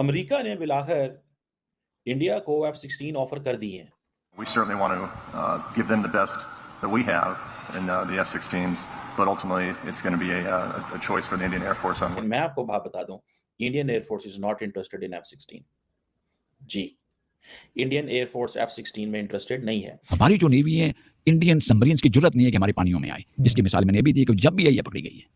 America ने बिलाखिर India को F-16 offer कर दी है। We certainly want to give them the best that we have in the F-16s, but ultimately it's going to be a choice for the Indian Air Force on. मैं आपको बात बता दूं, Indian air force is not interested in F-16। जी, Indian air force F-16 में interested नहीं है। हमारी जो नेवी है, इंडियन सबमरीन्स की जरूरत नहीं है कि हमारे पानियों में आए, जिसकी मिसाल मैंने अभी दी कि जब भी आई है पकड़ी गई है।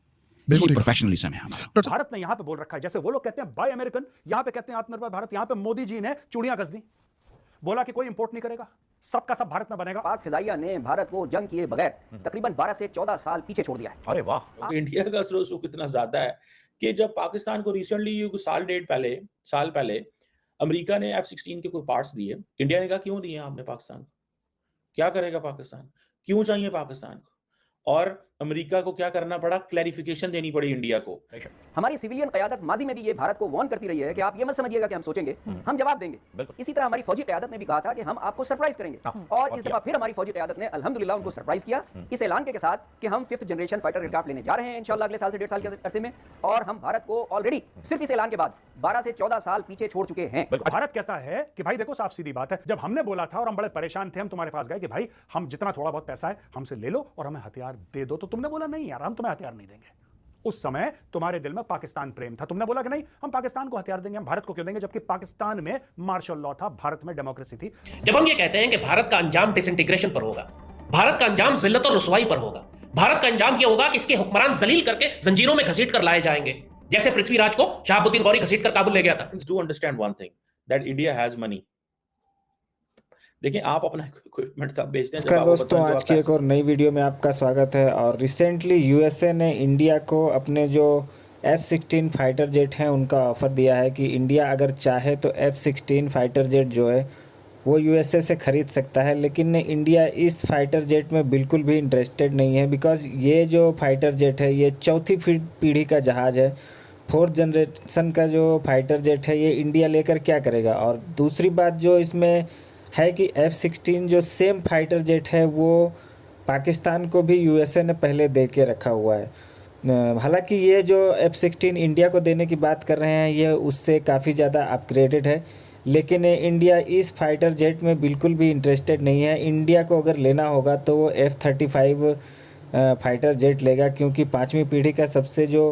बिल्कुल प्रोफेशनलिज्म है हमारा। भारत ने यहां पे बोल रखा है, जैसे वो लोग कहते हैं बाय अमेरिकन, यहां पे कहते हैं आत्मनिर्भर भारत। यहां पे मोदी जी ने चूड़ियां कस दी, बोला कि कोई इंपोर्ट नहीं करेगा, सबका सब भारत में बनेगा। पाक फिजाइया ने भारत को जंग किए बगैर तकरीबन 12 से 14 साल पीछे छोड़ दिया है। अरे वाह, इंडिया का सुख इतना ज्यादा है कि जब पाकिस्तान को रिसेंटली साल पहले अमेरिका ने F-16 के कोई पार्ट्स दिए, इंडिया ने कहा क्यों दिए आपने पाकिस्तान को, क्या करेगा पाकिस्तान, क्यों चाहिए पाकिस्तान को, और अमेरिका को क्या करना पड़ा, क्लैरिफिकेशन देनी पड़ी इंडिया को। हमारी सिविलियन क़यादत माजी में भी ये भारत को वार्न करती रही है कि आप ये मत समझिएगा कि हम सोचेंगे, हम जवाब देंगे। इसी तरह हमारी फौजी क़यादत ने भी कहा था कि हम आपको सरप्राइज करेंगे, और इस दफा फिर हमारी फौजी क़यादत ने अल्हम्दुलिल्लाह उनको सरप्राइज किया इस ऐलान के साथ कि हम 5th जनरेशन फाइटर एयरक्राफ्ट लेने जा रहे हैं इंशाल्लाह अगले साल से 1.5 साल के अरसे में। और हम भारत को ऑलरेडी सिर्फ इस ऐलान के बाद 12 से 14 साल पीछे छोड़ चुके हैं। भारत कहता है कि भाई देखो, साफ सीधी बात है, जब हमने बोला था और हम बड़े परेशान थे, हम तुम्हारे पास गए कि भाई हम जितना थोड़ा बहुत पैसा है हमसे ले लो और हमें हथियार दे दो, तो तुमने बोला नहीं यार, हम तुम्हें हथियार नहीं देंगे। उस समय तुम्हारे दिल में पाकिस्तान प्रेम था, तुमने बोला कि नहीं हम पाकिस्तान को हथियार देंगे, हम भारत को क्यों देंगे, जबकि पाकिस्तान में मार्शल लॉ था, भारत में डेमोक्रेसी थी। जब हम ये कहते हैं कि भारत का अंजाम डिसइंटीग्रेशन पर होगा, भारत का अंजाम जिल्लत और रुसवाई पर होगा, भारत का अंजाम ये होगा कि इसके हुक्मरान जलील करके जंजीरों में घसीट कर लाए जाएंगे, जैसे पृथ्वीराज को शहाबुद्दीन गौरी घसीट कर काबुल ले गया था। Do understand one thing, that India has money. देखिए, आप अपना इक्विपमेंट तब बेचते हैं। नमस्कार दोस्तों, आज की एक और नई वीडियो में आपका स्वागत है। और रिसेंटली यूएसए ने इंडिया को अपने जो F-16 फाइटर जेट हैं उनका ऑफ़र दिया है कि इंडिया अगर चाहे तो F-16 फाइटर जेट जो है वो यूएसए से ख़रीद सकता है। लेकिन इंडिया इस फाइटर जेट में बिल्कुल भी इंटरेस्टेड नहीं है, बिकॉज़ ये जो फाइटर जेट है ये चौथी पीढ़ी का जहाज़ है। 4th जनरेशन का जो फाइटर जेट है ये इंडिया लेकर क्या करेगा। और दूसरी बात जो इसमें है कि F-16 जो सेम फाइटर जेट है वो पाकिस्तान को भी यूएसए ने पहले दे के रखा हुआ है। हालांकि ये जो F-16 इंडिया को देने की बात कर रहे हैं ये उससे काफ़ी ज़्यादा अपग्रेडेड है, लेकिन इंडिया इस फाइटर जेट में बिल्कुल भी इंटरेस्टेड नहीं है। इंडिया को अगर लेना होगा तो वो F-35 फाइटर जेट लेगा, क्योंकि 5वीं पीढ़ी का सबसे जो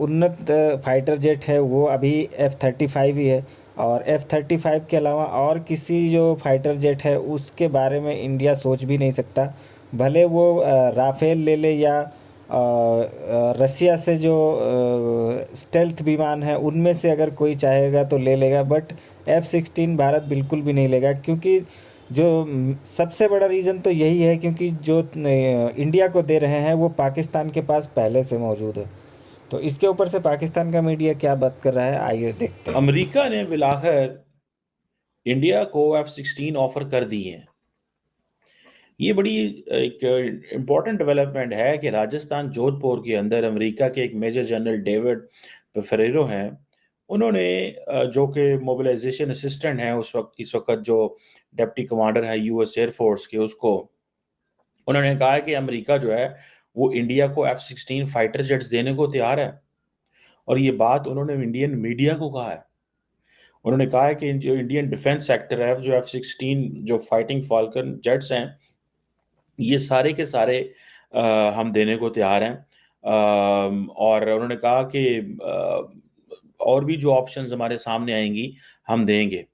उन्नत फाइटर जेट है वो अभी F-35 ही है। और F-35 के अलावा और किसी जो फाइटर जेट है उसके बारे में इंडिया सोच भी नहीं सकता। भले वो राफेल ले ले या रसिया से जो स्टेल्थ विमान है उनमें से अगर कोई चाहेगा तो ले लेगा, बट F-16 भारत बिल्कुल भी नहीं लेगा। क्योंकि जो सबसे बड़ा रीज़न तो यही है क्योंकि जो इंडिया को दे रहे हैं वो पाकिस्तान के पास पहले से मौजूद है। तो इसके ऊपर से पाकिस्तान का मीडिया क्या बात कर रहा है, आइए देखते हैं। अमेरिका ने बिलाखिर इंडिया को F-16 ऑफर कर दी है। ये बड़ी एक इम्पॉर्टेंट डेवलपमेंट है कि राजस्थान जोधपुर के अंदर अमेरिका के एक मेजर जनरल डेविड फेरेरो हैं, उन्होंने जो कि मोबिलाइजेशन असिस्टेंट हैं इस वक्त जो डिप्टी कमांडर है यूएस एयरफोर्स के, उसको उन्होंने कहा है कि अमेरिका जो है वो इंडिया को F-16 फाइटर जेट्स देने को तैयार है। और ये बात उन्होंने इंडियन मीडिया को कहा है। उन्होंने कहा है कि जो इंडियन डिफेंस सेक्टर है, जो F-16 जो फाइटिंग फाल्कन जेट्स हैं, ये सारे के सारे हम देने को तैयार हैं। और उन्होंने कहा कि और भी जो ऑप्शंस हमारे सामने आएंगी हम देंगे।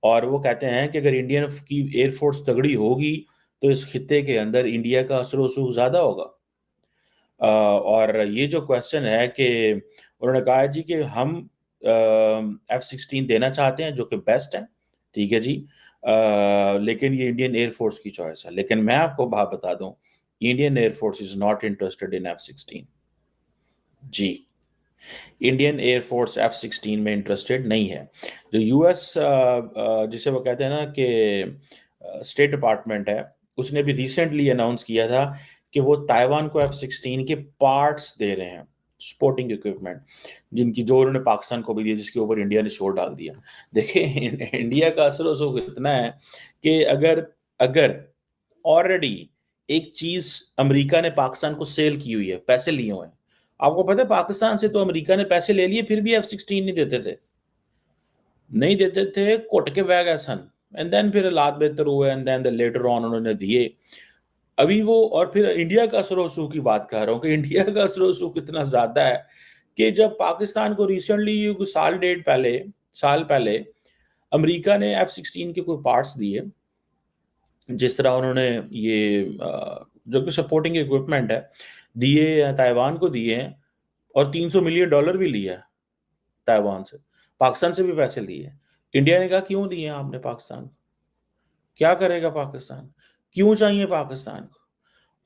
और वो कहते हैं कि अगर इंडियन की एयरफोर्स तगड़ी होगी तो इस खित्ते के अंदर इंडिया का असर वसूख ज़्यादा होगा। और ये जो क्वेश्चन है कि उन्होंने कहा है जी कि हम F-16 देना चाहते हैं जो कि बेस्ट है, ठीक है जी, लेकिन ये इंडियन एयरफोर्स की चॉइस है। लेकिन मैं आपको बात बता दूं, Indian air force is not interested in F-16। जी, इंडियन एयरफोर्स F-16 में इंटरेस्टेड नहीं है। जो यूएस जिसे वो कहते हैं ना कि स्टेट डिपार्टमेंट है, उसने भी रिसेंटली अनाउंस किया था कि वो ताइवान को F-16 के पार्ट्स दे रहे हैं, सपोर्टिंग इक्विपमेंट, जिनकी जो उन्होंने पाकिस्तान को भी दिया, जिसके ऊपर इंडिया ने शोर डाल दिया। देखिए, इंडिया का असर वसूख इतना है कि अगर ऑलरेडी एक चीज अमेरिका ने पाकिस्तान को सेल की हुई है, पैसे लिए हुए हैं। आपको पता है पाकिस्तान से तो अमेरिका ने पैसे ले लिए, फिर भी F-16 नहीं देते थे। नहीं देते थे, कोट के बैग ऐसा, एंड देन फिर हालात बेहतर हुए, एंड देन लेटर ऑन उन्होंने दिए। अभी वो, और फिर इंडिया का असर रसूख की बात कर रहा हूँ कि इंडिया का असर रसूख इतना ज्यादा है कि जब पाकिस्तान को रिसेंटली कुछ साल पहले अमेरिका ने F-16 के कोई पार्ट्स दिए, जिस तरह उन्होंने ये जो कि सपोर्टिंग इक्विपमेंट है दिए, ताइवान को दिए हैं, और $300 मिलियन भी लिया है ताइवान से, पाकिस्तान से भी पैसे लिए। इंडिया ने कहा क्यों दिए हैं आपने पाकिस्तान को, क्या करेगा पाकिस्तान, क्यों चाहिए पाकिस्तान को?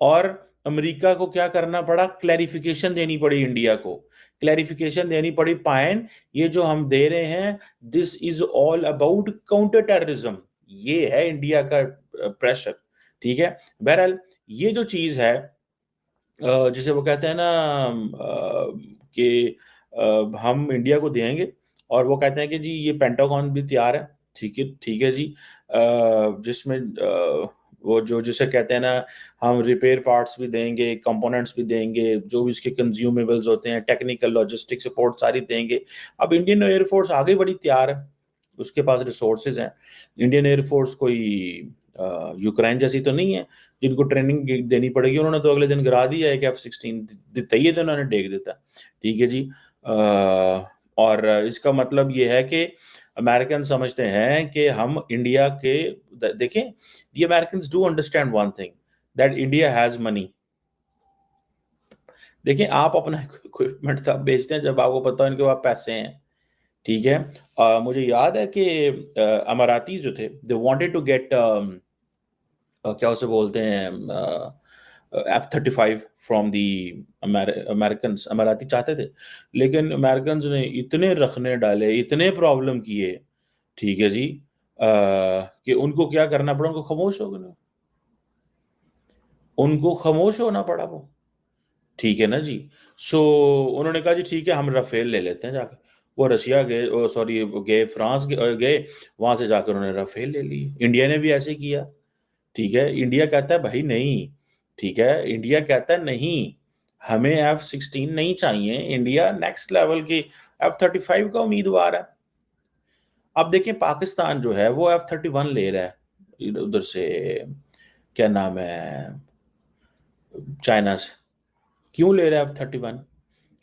और अमेरिका को क्या करना पड़ा, क्लैरिफिकेशन देनी पड़ी इंडिया को, क्लैरिफिकेशन देनी पड़ी, पायन ये जो हम दे रहे हैं this is all about counter terrorism, ये है इंडिया का प्रेशर। ठीक है, बहरहाल ये जो चीज है जिसे वो कहते हैं ना कि हम इंडिया को देंगे, और वो कहते हैं कि जी ये पेंटागन भी तैयार है, ठीक है जी, जिसमें वो जो जिसे कहते हैं ना हम रिपेयर पार्ट्स भी देंगे, कंपोनेंट्स भी देंगे, जो भी इसके कंज्यूमेबल्स होते हैं, टेक्निकल लॉजिस्टिक सपोर्ट सारी देंगे। अब इंडियन एयरफोर्स आगे बड़ी तैयार है, उसके पास रिसोर्सेज हैं। इंडियन एयरफोर्स कोई यूक्रेन जैसी तो नहीं है जिनको ट्रेनिंग देनी पड़ेगी, उन्होंने तो अगले दिन गिरा दिया है कि F-16 दिए तो उन्होंने डेग देता। ठीक है जी, और इसका मतलब ये है कि अमेरिकन समझते हैं कि हम इंडिया के, देखें the Americans do understand one thing that India has money। देखें आप अपना इक्विपमेंट तब बेचते हैं जब आपको पता है इनके पास पैसे हैं। ठीक है, मुझे याद है कि अमाराती जो थे दे वांटेड टू गेट क्या उसे बोलते हैं F-35 फ्रॉम दी अमेरिकन, अमाराती चाहते थे, लेकिन अमेरिकन ने इतने रखने डाले, इतने प्रॉब्लम किए, ठीक है जी, कि उनको क्या करना पड़ा, उनको खामोश होना पड़ा वो। ठीक है ना जी, सो उन्होंने कहा जी ठीक है हम राफेल ले लेते हैं जाकर। वो रशिया गए, सॉरी गए फ्रांस गए, वहां से जाकर उन्होंने राफेल ले ली। इंडिया ने भी ऐसे किया। ठीक है, इंडिया कहता है भाई नहीं, ठीक है, इंडिया कहता है नहीं, हमें F-16 नहीं चाहिए, इंडिया नेक्स्ट लेवल की F-35 का उम्मीदवार है। अब देखें पाकिस्तान जो है वो F-31 ले रहा है उधर से, क्या नाम है, चाइना से। क्यों ले रहा है F-31?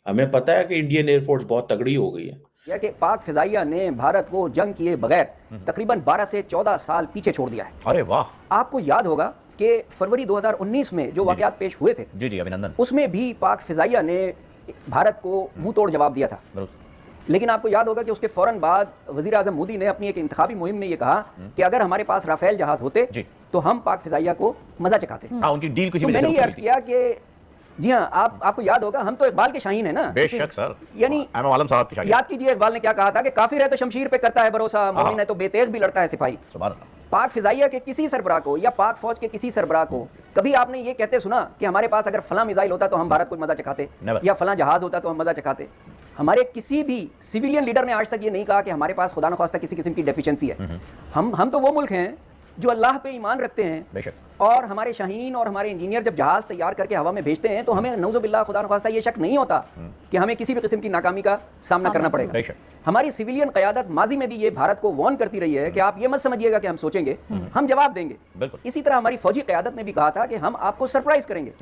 हमें पता है कि इंडियन एयरफोर्स बहुत तगड़ी हो गई है। यह कि पाक फिजाइया ने भारत को जंग किए बगैर तकरीबन 12 से 14 साल पीछे छोड़ दिया है। अरे वाह। आपको याद होगा कि फरवरी 2019 में जो वाकयात पेश हुए थे, जी अभिनंदन, उसमें भी पाक फिजाइया ने भारत को मुंह तोड़ जवाब दिया था। लेकिन आपको याद होगा कि उसके फौरन बाद वजीर आजम मोदी ने अपनी एक इंतखाबी मुहिम में ये कहा कि अगर हमारे पास राफेल जहाज होते तो हम पाक फिजाइया को मजा चखाते। उनकी डील किसी मैंने ये अर्ज किया कि जी हाँ, आपको याद होगा हम तो इकबाल के शाहीन है ना। बेशक सर, यानी आलम साहब की शाहीन। याद कीजिए इकबाल ने क्या कहा था कि काफिर है तो शमशीर पे करता है भरोसा, मोमिन है तो बेतेग भी लड़ता है सिपाही। पाक फिजाइया के किसी सरबराह को या पाक फौज के किसी सरबराह को कभी आपने ये कहते सुना कि हमारे पास अगर फलां मिसाइल होता तो हम भारत को मजा चखाते, या फलां जहाज होता तो हम मजा चखाते? हमारे किसी भी सिविलियन लीडर ने आज तक ये नहीं कहा कि हमारे पास खुदा न खास्ता किसी किस्म की डेफिशिएंसी है। हम तो वो मुल्क हैं जो अल्लाह पे ईमान रखते हैं, और हमारे शाहीन और हमारे इंजीनियर जब जहाज तैयार करके हवा में भेजते हैं तो हमें नौजुबिल्लाह खुदा न खास्ता ये शक नहीं होता कि हमें किसी भी किस्म की नाकामी का सामना करना पड़ेगा। हमारी सिविलियन क़यादत माजी में भी ये भारत को वार्न करती रही है कि आप ये मत समझिएगा कि हम सोचेंगे, हम जवाब देंगे। इसी तरह हमारी फौजी क़यादत ने भी कहा था कि हम आपको सरप्राइज करेंगे।